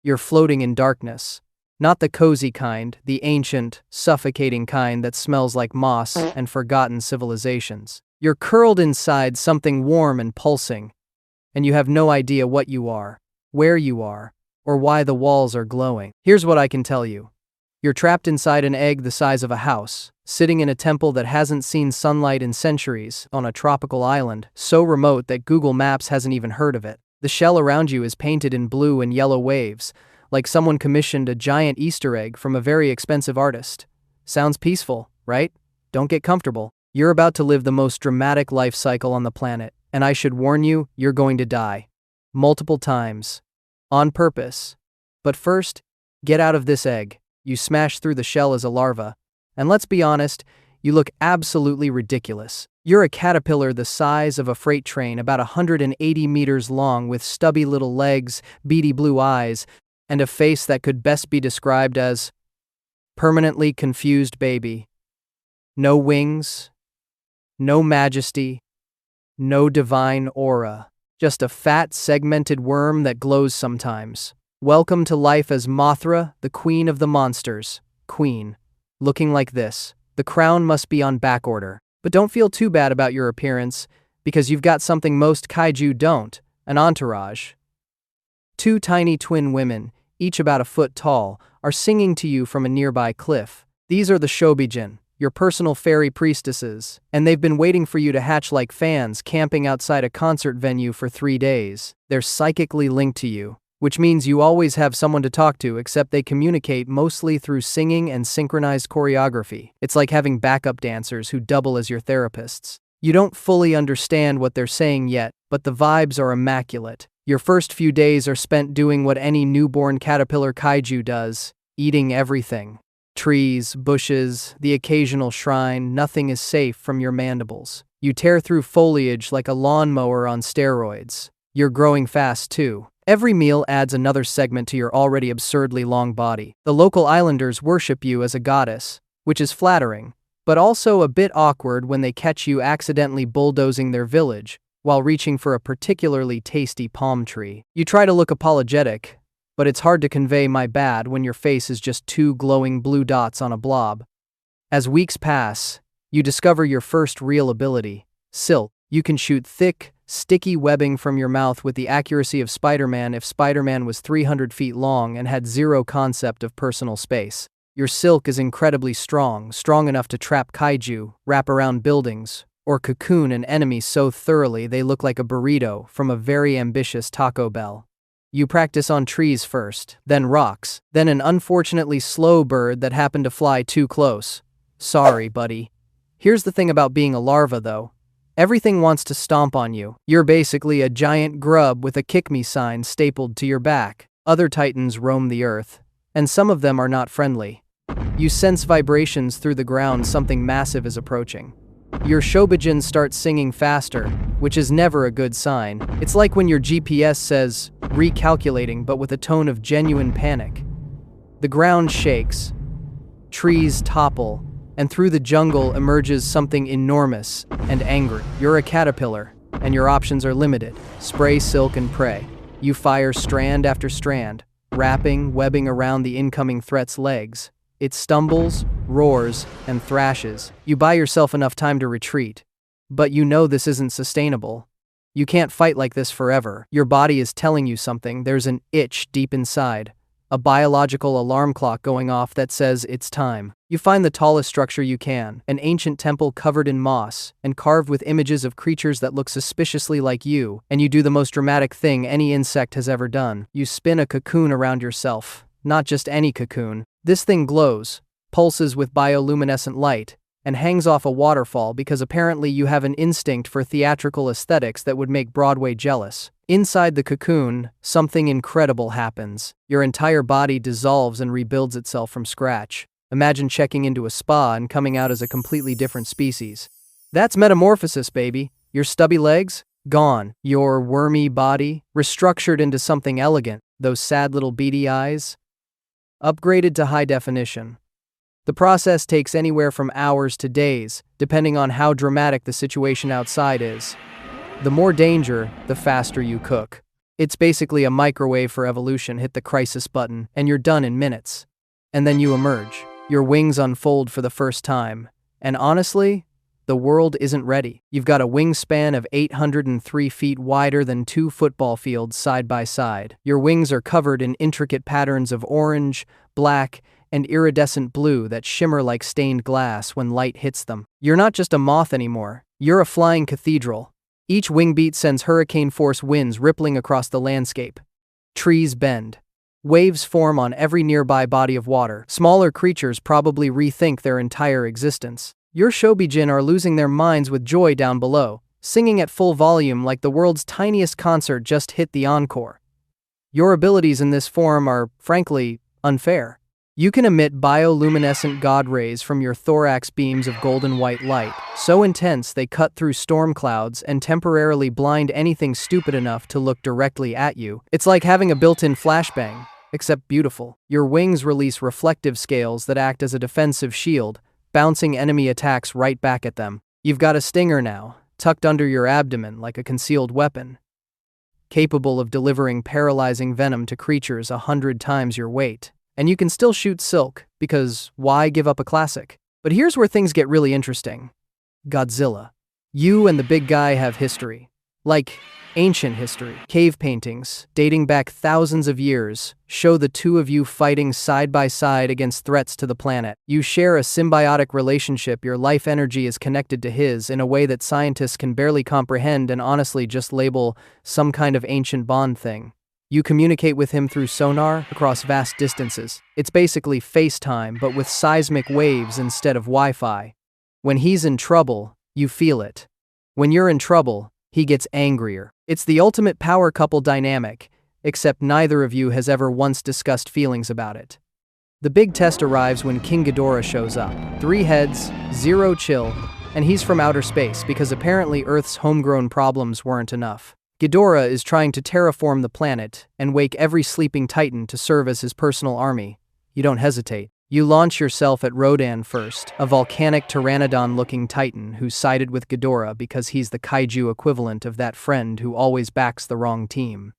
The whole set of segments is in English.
You're floating in darkness. Not the cozy kind, the ancient, suffocating kind that smells like moss and forgotten civilizations. You're curled inside something warm and pulsing, and you have no idea what you are, where you are, or why the walls are glowing. Here's what I can tell you. You're trapped inside an egg the size of a house, sitting in a temple that hasn't seen sunlight in centuries, on a tropical island, so remote that Google Maps hasn't even heard of it. The shell around you is painted in blue and yellow waves, like someone commissioned a giant Easter egg from a very expensive artist. Sounds peaceful, right? Don't get comfortable. You're about to live the most dramatic life cycle on the planet, and I should warn you, you're going to die. Multiple times. On purpose. But first, get out of this egg. You smash through the shell as a larva, and let's be honest, you look absolutely ridiculous. You're a caterpillar the size of a freight train, about 180 meters long, with stubby little legs, beady blue eyes, and a face that could best be described as permanently confused baby. No wings, no majesty, no divine aura, just a fat, segmented worm that glows sometimes. Welcome to life as Mothra, the queen of the monsters. Queen. Looking like this. The crown must be on back order. But don't feel too bad about your appearance, because you've got something most kaiju don't, an entourage. Two tiny twin women, each about a foot tall, are singing to you from a nearby cliff. These are the Shobijin, your personal fairy priestesses, and they've been waiting for you to hatch like fans camping outside a concert venue for 3 days. They're psychically linked to you, which means you always have someone to talk to, except they communicate mostly through singing and synchronized choreography. It's like having backup dancers who double as your therapists. You don't fully understand what they're saying yet, but the vibes are immaculate. Your first few days are spent doing what any newborn caterpillar kaiju does, eating everything. Trees, bushes, the occasional shrine, nothing is safe from your mandibles. You tear through foliage like a lawnmower on steroids. You're growing fast too. Every meal adds another segment to your already absurdly long body. The local islanders worship you as a goddess, which is flattering, but also a bit awkward when they catch you accidentally bulldozing their village while reaching for a particularly tasty palm tree. You try to look apologetic, but it's hard to convey "my bad" when your face is just 2 glowing blue dots on a blob. As weeks pass, you discover your first real ability, silk. You can shoot thick, sticky webbing from your mouth with the accuracy of Spider-Man if Spider-Man was 300 feet long and had zero concept of personal space. Your silk is incredibly strong enough to trap kaiju, wrap around buildings, or cocoon an enemy so thoroughly they look like a burrito from a very ambitious Taco Bell. You practice on trees first, then rocks, then an unfortunately slow bird that happened to fly too close. Sorry, buddy. Here's the thing about being a larva, though. Everything wants to stomp on you. You're basically a giant grub with a kick-me sign stapled to your back. Other titans roam the earth, and some of them are not friendly. You sense vibrations through the ground, something massive is approaching. Your Shobijin starts singing faster, which is never a good sign. It's like when your GPS says, recalculating, but with a tone of genuine panic. The ground shakes, trees topple, and through the jungle emerges something enormous and angry. You're a caterpillar, and your options are limited. Spray, silk, and prey. You fire strand after strand, wrapping, webbing around the incoming threat's legs. It stumbles, roars, and thrashes. You buy yourself enough time to retreat. But you know this isn't sustainable. You can't fight like this forever. Your body is telling you something. There's an itch deep inside. A biological alarm clock going off that says it's time. You find the tallest structure you can, an ancient temple covered in moss and carved with images of creatures that look suspiciously like you, and you do the most dramatic thing any insect has ever done. You spin a cocoon around yourself. Not just any cocoon. This thing glows, pulses with bioluminescent light, and hangs off a waterfall because apparently you have an instinct for theatrical aesthetics that would make Broadway jealous. Inside the cocoon, something incredible happens. Your entire body dissolves and rebuilds itself from scratch. Imagine checking into a spa and coming out as a completely different species. That's metamorphosis, baby. Your stubby legs? Gone. Your wormy body? Restructured into something elegant. Those sad little beady eyes? Upgraded to high definition. The process takes anywhere from hours to days, depending on how dramatic the situation outside is. The more danger, the faster you cook. It's basically a microwave for evolution. Hit the crisis button, and you're done in minutes. And then you emerge. Your wings unfold for the first time. And honestly, the world isn't ready. You've got a wingspan of 803 feet wider than 2 football fields side by side. Your wings are covered in intricate patterns of orange, black, and iridescent blue that shimmer like stained glass when light hits them. You're not just a moth anymore. You're a flying cathedral. Each wing beat sends hurricane-force winds rippling across the landscape. Trees bend. Waves form on every nearby body of water. Smaller creatures probably rethink their entire existence. Your Shobijin are losing their minds with joy down below, singing at full volume like the world's tiniest concert just hit the encore. Your abilities in this form are, frankly, unfair. You can emit bioluminescent god rays from your thorax beams of golden white light, so intense they cut through storm clouds and temporarily blind anything stupid enough to look directly at you. It's like having a built-in flashbang, except beautiful. Your wings release reflective scales that act as a defensive shield, bouncing enemy attacks right back at them. You've got a stinger now, tucked under your abdomen like a concealed weapon, capable of delivering paralyzing venom to creatures 100 times your weight. And you can still shoot silk, because why give up a classic? But here's where things get really interesting. Godzilla. You and the big guy have history. Like, ancient history. Cave paintings, dating back thousands of years, show the two of you fighting side by side against threats to the planet. You share a symbiotic relationship. Your life energy is connected to his in a way that scientists can barely comprehend and honestly just label some kind of ancient bond thing. You communicate with him through sonar across vast distances. It's basically FaceTime, but with seismic waves instead of Wi-Fi. When he's in trouble, you feel it. When you're in trouble, he gets angrier. It's the ultimate power couple dynamic, except neither of you has ever once discussed feelings about it. The big test arrives when King Ghidorah shows up. 3 heads, 0 chill, and he's from outer space because apparently Earth's homegrown problems weren't enough. Ghidorah is trying to terraform the planet and wake every sleeping titan to serve as his personal army. You don't hesitate. You launch yourself at Rodan first, a volcanic pteranodon-looking titan who sided with Ghidorah because he's the kaiju equivalent of that friend who always backs the wrong team.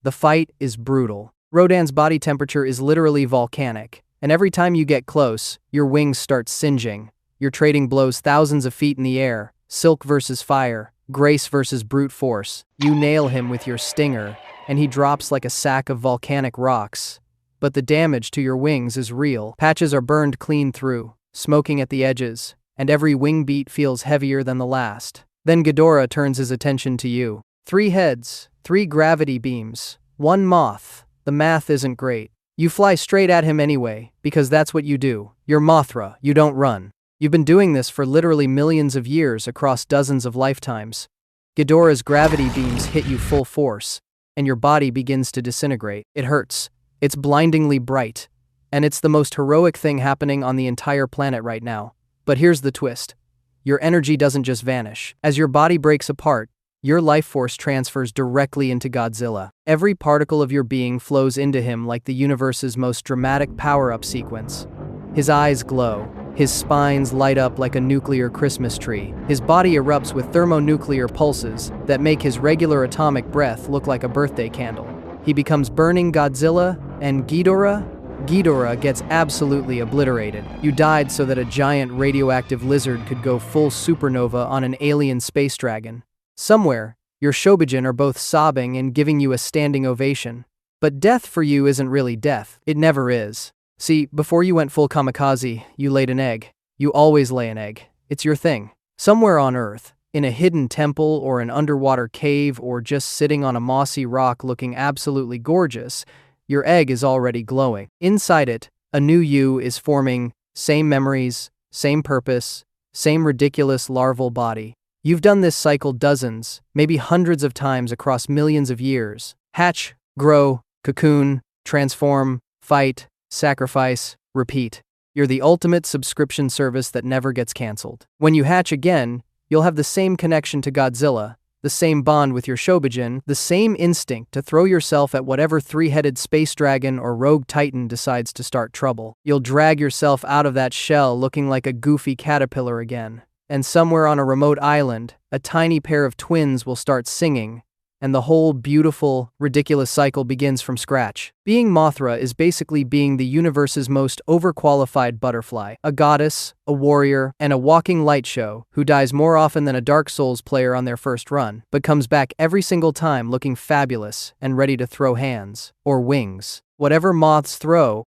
The fight is brutal. Rodan's body temperature is literally volcanic, and every time you get close, your wings start singeing. You're trading blows thousands of feet in the air, silk versus fire, grace versus brute force. You nail him with your stinger, and he drops like a sack of volcanic rocks. But the damage to your wings is real. Patches are burned clean through, smoking at the edges, and every wing beat feels heavier than the last. Then Ghidorah turns his attention to you. 3 heads, 3 gravity beams, 1 moth. The math isn't great. You fly straight at him anyway, because that's what you do. You're Mothra, you don't run. You've been doing this for literally millions of years across dozens of lifetimes. Ghidorah's gravity beams hit you full force, and your body begins to disintegrate. It hurts. It's blindingly bright, and it's the most heroic thing happening on the entire planet right now. But here's the twist. Your energy doesn't just vanish. As your body breaks apart, your life force transfers directly into Godzilla. Every particle of your being flows into him like the universe's most dramatic power-up sequence. His eyes glow. His spines light up like a nuclear Christmas tree. His body erupts with thermonuclear pulses that make his regular atomic breath look like a birthday candle. He becomes burning Godzilla, and Ghidorah gets absolutely obliterated. You died so that a giant radioactive lizard could go full supernova on an alien space dragon. Somewhere, your Shobijin are both sobbing and giving you a standing ovation. But death for you isn't really death. It never is. See, before you went full kamikaze, you laid an egg. You always lay an egg. It's your thing. Somewhere on Earth, in a hidden temple or an underwater cave or just sitting on a mossy rock looking absolutely gorgeous, your egg is already glowing. Inside it, a new you is forming, same memories, same purpose, same ridiculous larval body. You've done this cycle dozens, maybe hundreds of times across millions of years. Hatch, grow, cocoon, transform, fight, sacrifice, repeat. You're the ultimate subscription service that never gets canceled. When you hatch again, you'll have the same connection to Godzilla, the same bond with your Shobijin, the same instinct to throw yourself at whatever 3-headed space dragon or rogue titan decides to start trouble. You'll drag yourself out of that shell looking like a goofy caterpillar again. And somewhere on a remote island, a tiny pair of twins will start singing, and the whole beautiful, ridiculous cycle begins from scratch. Being Mothra is basically being the universe's most overqualified butterfly, a goddess, a warrior, and a walking light show who dies more often than a Dark Souls player on their first run, but comes back every single time looking fabulous and ready to throw hands, or wings. Whatever moths throw,